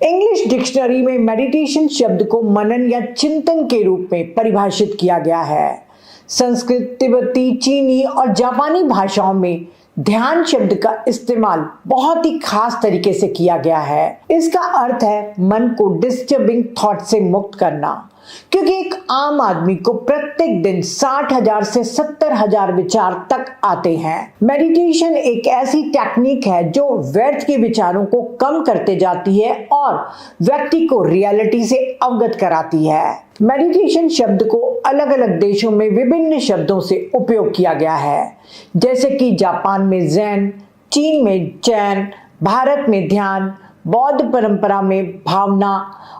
English dictionary में meditation शब्द को मनन या चिंतन के रूप में परिभाषित किया गया है। संस्कृत, तिब्बती, चीनी और जापानी भाषाओं में ध्यान शब्द का इस्तेमाल बहुत ही खास तरीके से किया गया है। इसका अर्थ है मन को डिस्टर्बिंग थॉट से मुक्त करना, क्योंकि एक आम आदमी को प्रत्येक दिन 60,000 से 70,000 विचार तक आते हैं। मेडिटेशन एक ऐसी टेक्निक है जो व्यर्थ के विचारों को कम करते जाती है और व्यक्ति को रियलिटी से अवगत कराती है। मेडिटेशन शब्द को अलग अलग देशों में विभिन्न शब्दों से उपयोग किया गया है, जैसे कि जापान में ज़ेन, चीन में चैन, भारत में ध्यान, बौद्ध परंपरा में भावना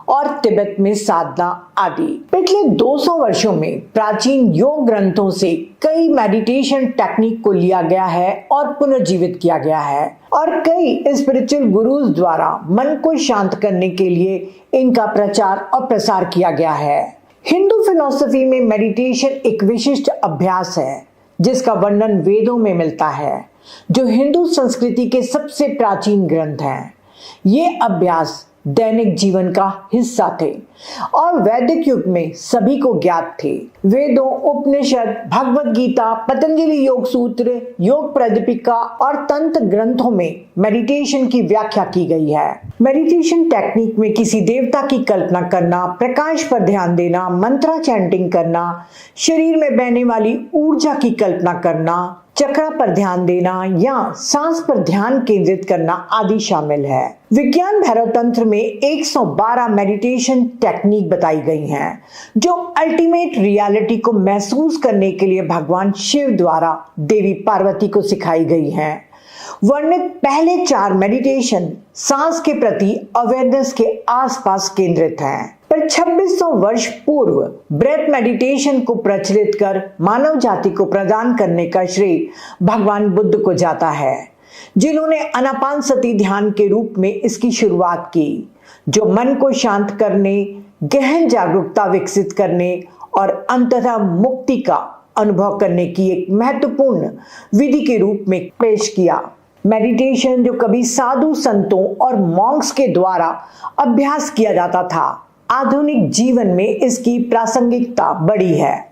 और तिब्बत में साधना आदि। पिछले 200 वर्षों में प्राचीन योग ग्रंथों से कई मेडिटेशन टेक्निक को लिया गया है और पुनर्जीवित किया गया है, और कई स्पिरिचुअल गुरुज द्वारा मन को शांत करने के लिए इनका प्रचार और प्रसार किया गया है। हिंदू फिलॉसफी में मेडिटेशन एक विशिष्ट अभ्यास है जिसका वर्णन वेदों में मिलता है, जो हिंदू संस्कृति के सबसे प्राचीन ग्रंथ हैं। ये अभ्यास दैनिक जीवन का हिस्सा थे और वैदिक युग में सभी को ज्ञात थे। वेदों, उपनिषद, भगवद गीता, पतंजलि योग सूत्र, योग प्रदीपिका और तंत्र ग्रंथों में मेडिटेशन की व्याख्या की गई है। मेडिटेशन टेक्निक में किसी देवता की कल्पना करना, प्रकाश पर ध्यान देना, मंत्रा चैंटिंग करना, शरीर में बहने वाली ऊर्जा की कल्पना करना, चक्र पर ध्यान देना या सांस पर ध्यान केंद्रित करना आदि शामिल है। विज्ञान भैरव तंत्र में 112 मेडिटेशन टेक्निक बताई गई हैं, जो अल्टीमेट रियलिटी को महसूस करने के लिए भगवान शिव द्वारा देवी पार्वती को सिखाई गई हैं। वर्णित पहले 4 मेडिटेशन सांस के प्रति अवेयरनेस के आसपास केंद्रित हैं, पर 2600 वर्ष पूर्व ब्रेथ मेडिटेशन को प्रचलित कर मानव जाति को प्रदान करने का श्रेय भगवान बुद्ध को जाता है, जिन्होंने आनापानसति ध्यान के रूप में इसकी शुरुआत की, जो मन को शांत करने, गहन जागरूकता विकसित करने और अंततः मुक्ति का अनुभव करने की एक महत्वपूर्ण विधि के रूप में पेश किया। मेडिटेशन जो कभी साधु संतों और मॉन्क्स के द्वारा अभ्यास किया जाता था, आधुनिक जीवन में इसकी प्रासंगिकता बढ़ी है।